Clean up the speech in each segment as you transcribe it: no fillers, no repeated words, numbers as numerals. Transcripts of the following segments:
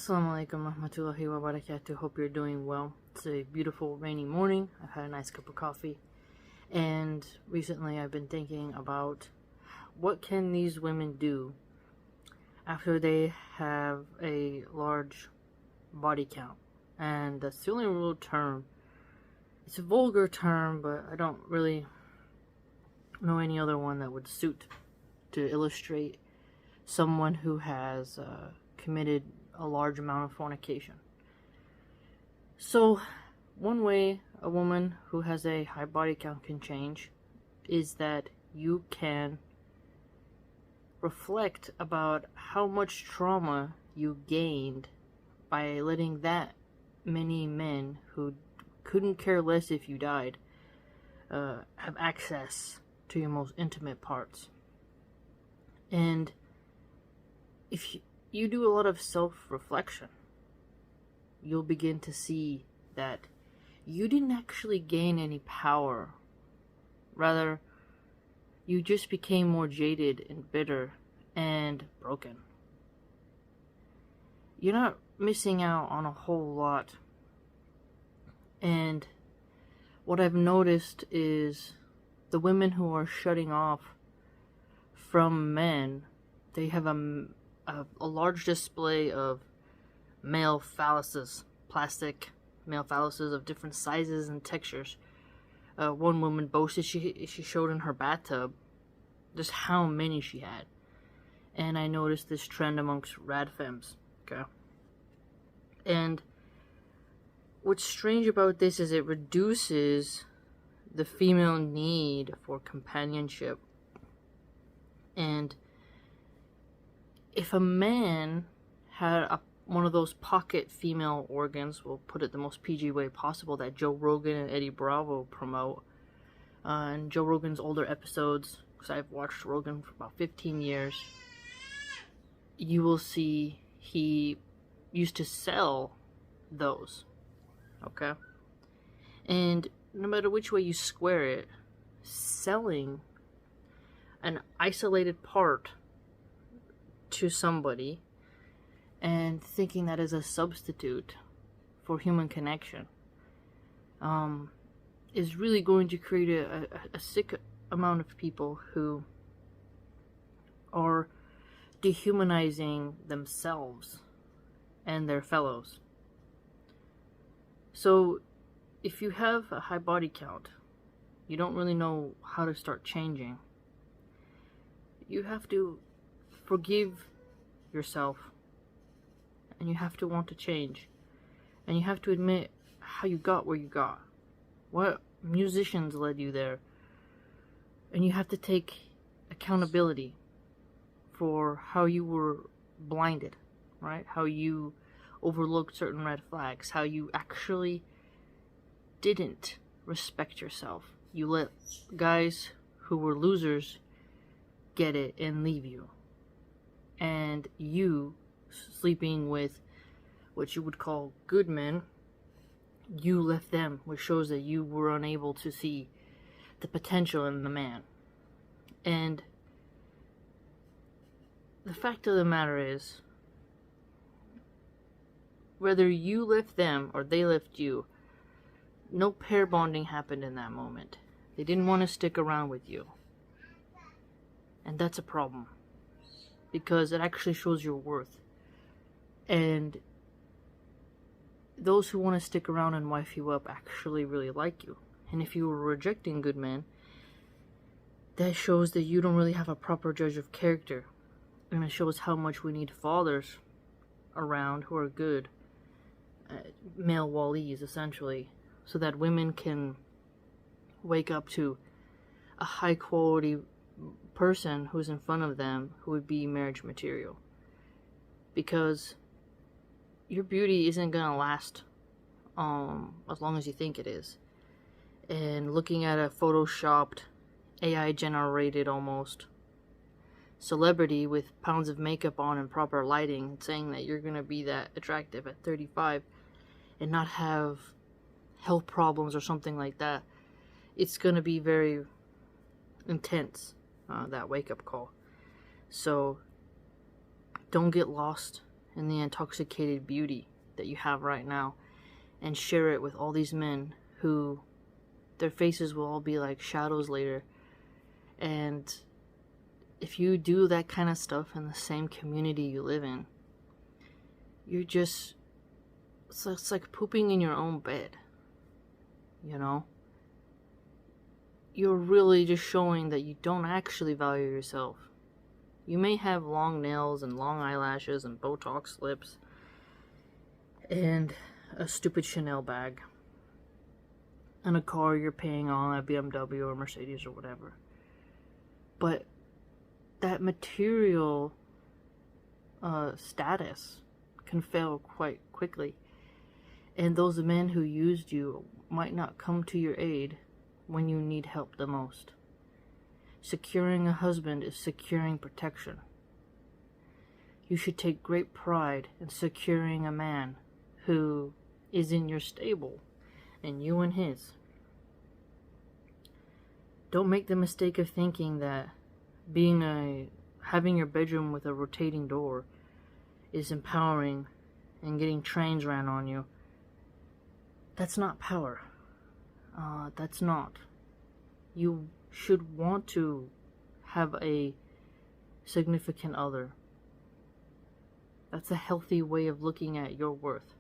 Assalamu alaikum warahmatullahi wabarakatuh. Hope you're doing well. It's a beautiful rainy morning. I've had a nice cup of coffee. And recently I've been thinking about what can these women do after they have a large body count. And that's the only real term. It's a vulgar term, but I don't really know any other one that would suit to illustrate someone who has committed a large amount of fornication. So, one way a woman who has a high body count can change is that you can reflect about how much trauma you gained by letting that many men who couldn't care less if you died have access to your most intimate parts. And if you do a lot of self-reflection, you'll begin to see that you didn't actually gain any power. Rather, you just became more jaded and bitter and broken. You're not missing out on a whole lot. And what I've noticed is the women who are shutting off from men, they have a large display of male phalluses, plastic male phalluses of different sizes and textures. One woman boasted she showed in her bathtub just how many she had. And I noticed this trend amongst rad femmes, okay? And what's strange about this is it reduces the female need for companionship. And if a man had one of those pocket female organs, we'll put it the most PG way possible, that Joe Rogan and Eddie Bravo promote, and Joe Rogan's older episodes, because I've watched Rogan for about 15 years, you will see he used to sell those, okay? And no matter which way you square it, selling an isolated part to somebody and thinking that is a substitute for human connection is really going to create a sick amount of people who are dehumanizing themselves and their fellows. So if you have a high body count, you don't really know how to start changing. You have to forgive yourself, and you have to want to change, and you have to admit how you got where you got, what musicians led you there, and you have to take accountability for how you were blinded, right? How you overlooked certain red flags, how you actually didn't respect yourself. You let guys who were losers get it and leave you. And you, sleeping with what you would call good men, you left them, which shows that you were unable to see the potential in the man. And the fact of the matter is, whether you left them or they left you, no pair bonding happened in that moment. They didn't want to stick around with you. And that's a problem, because it actually shows your worth. And those who want to stick around and wife you up actually really like you. And if you were rejecting good men, that shows that you don't really have a proper judge of character. And it shows how much we need fathers around who are good, male walis essentially, so that women can wake up to a high quality person who's in front of them who would be marriage material. Because your beauty isn't gonna last as long as you think it is. And looking at a photoshopped, AI generated almost celebrity with pounds of makeup on and proper lighting, and saying that you're gonna be that attractive at 35 and not have health problems or something like that, it's gonna be very intense, that wake-up call. So don't get lost in the intoxicated beauty that you have right now and share it with all these men who their faces will all be like shadows later. And if you do that kind of stuff in the same community you live in, you're just, it's like pooping in your own bed, you know? You're really just showing that you don't actually value yourself. You may have long nails and long eyelashes and Botox lips and a stupid Chanel bag and a car you're paying on, a BMW or Mercedes or whatever. But that material status can fail quite quickly. And those men who used you might not come to your aid when you need help the most. Securing a husband is securing protection. You should take great pride in securing a man who is in your stable and you in his. Don't make the mistake of thinking that having your bedroom with a rotating door is empowering and getting trains ran on you. That's not power. That's not. You should want to have a significant other. That's a healthy way of looking at your worth.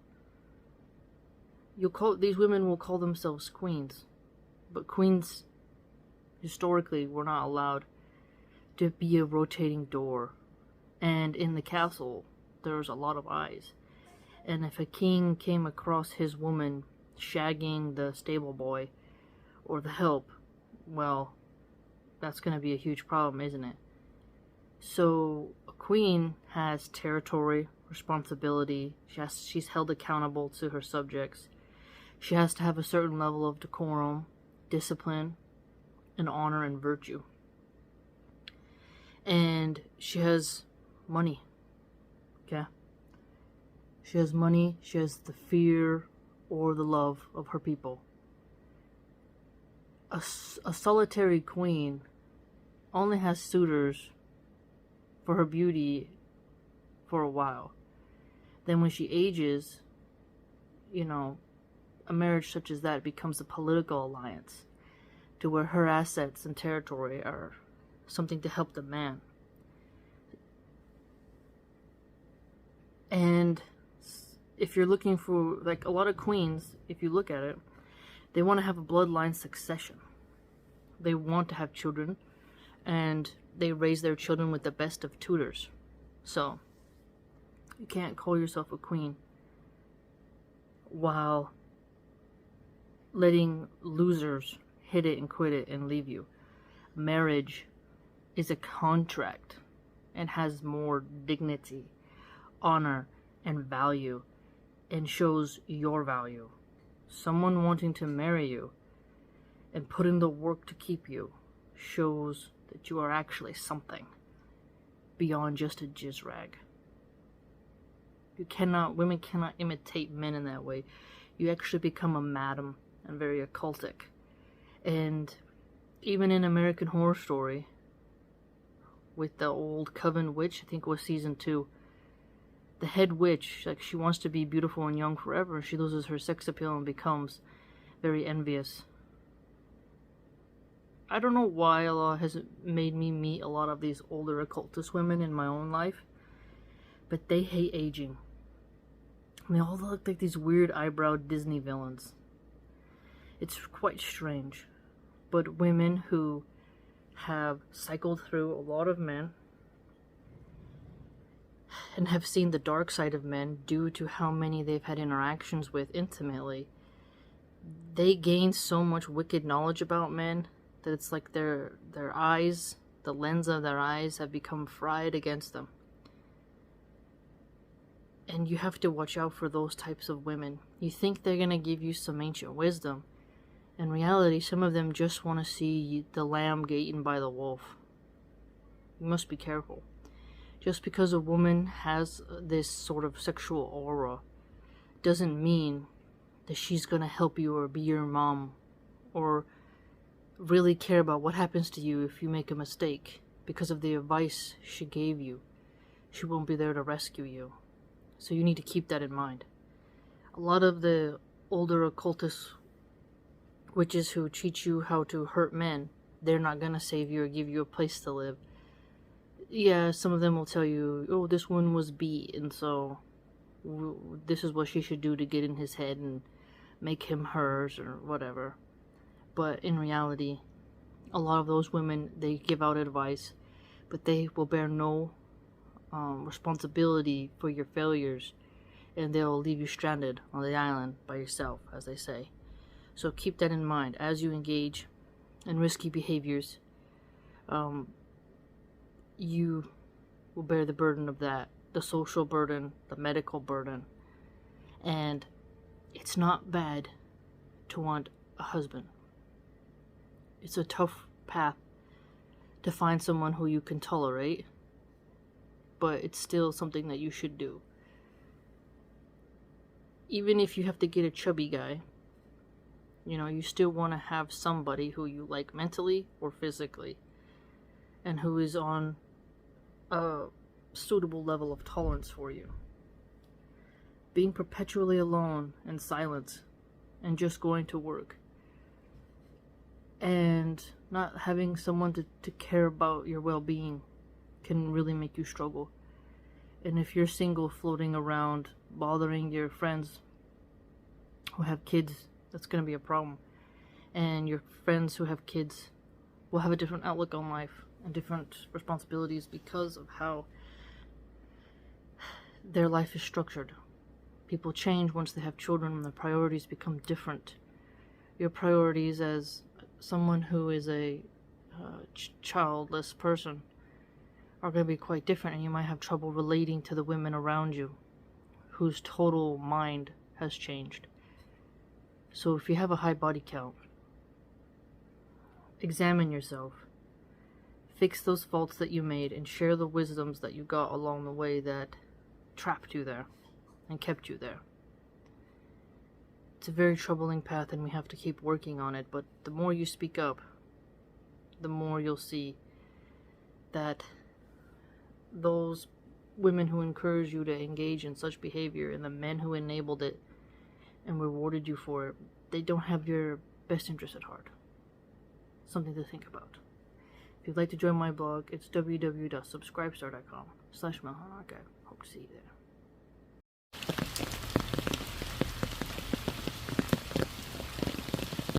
These women will call themselves queens, but queens historically were not allowed to be a rotating door. And in the castle, there's a lot of eyes. And if a king came across his woman shagging the stable boy or the help, well, that's going to be a huge problem, isn't it? So a queen has territory, responsibility. She's held accountable to her subjects. She has to have a certain level of decorum, discipline, and honor and virtue. And she has money. Okay? She has money. She has the fear or the love of her people. A solitary queen only has suitors for her beauty for a while. Then when she ages, a marriage such as that becomes a political alliance to where her assets and territory are something to help the man. And if you're looking for, like a lot of queens, if you look at it, they want to have a bloodline succession. They want to have children, and they raise their children with the best of tutors. So, you can't call yourself a queen while letting losers hit it and quit it and leave you. Marriage is a contract and has more dignity, honor, and value, and shows your value. Someone wanting to marry you and put in the work to keep you shows that you are actually something beyond just a jizz rag. Women cannot imitate men in that way. You actually become a madam and very occultic. And even in American Horror Story, with the old Coven witch, I think it was season 2, the head witch, like, she wants to be beautiful and young forever. She loses her sex appeal and becomes very envious. I don't know why Allah has made me meet a lot of these older occultist women in my own life, but they hate aging. They all look like these weird eyebrowed Disney villains. It's quite strange. But women who have cycled through a lot of men and have seen the dark side of men due to how many they've had interactions with intimately, they gain so much wicked knowledge about men that it's like their eyes, the lens of their eyes, have become fried against them. And you have to watch out for those types of women. You think they're going to give you some ancient wisdom. In reality, some of them just want to see the lamb get eaten by the wolf. You must be careful. Just because a woman has this sort of sexual aura doesn't mean that she's going to help you or be your mom or really care about what happens to you if you make a mistake because of the advice she gave you. She won't be there to rescue you. So you need to keep that in mind. A lot of the older occultist witches who teach you how to hurt men, they're not gonna save you or give you a place to live. Yeah, some of them will tell you, oh, this one was beat, and so this is what she should do to get in his head and make him hers or whatever. But in reality, a lot of those women, they give out advice, but they will bear no responsibility for your failures, and they'll leave you stranded on the island by yourself, as they say. So keep that in mind as you engage in risky behaviors. You will bear the burden of that, the social burden, the medical burden. And it's not bad to want a husband. It's a tough path to find someone who you can tolerate, but it's still something that you should do. Even if you have to get a chubby guy, you still want to have somebody who you like mentally or physically, and who is on a suitable level of tolerance for you. Being perpetually alone and silent and just going to work and not having someone to care about your well-being can really make you struggle. And if you're single, floating around, bothering your friends who have kids, that's going to be a problem. And your friends who have kids will have a different outlook on life and different responsibilities because of how their life is structured. People change once they have children and their priorities become different. Your priorities as someone who is a childless person are going to be quite different, and you might have trouble relating to the women around you whose total mind has changed. So if you have a high body count, examine yourself, fix those faults that you made, and share the wisdoms that you got along the way that trapped you there and kept you there. It's a very troubling path, and we have to keep working on it, but the more you speak up, the more you'll see that those women who encourage you to engage in such behavior and the men who enabled it and rewarded you for it, they don't have your best interest at heart. Something to think about. If you'd like to join my blog, it's www.subscribestar.com/Milahan. Hope to see you there.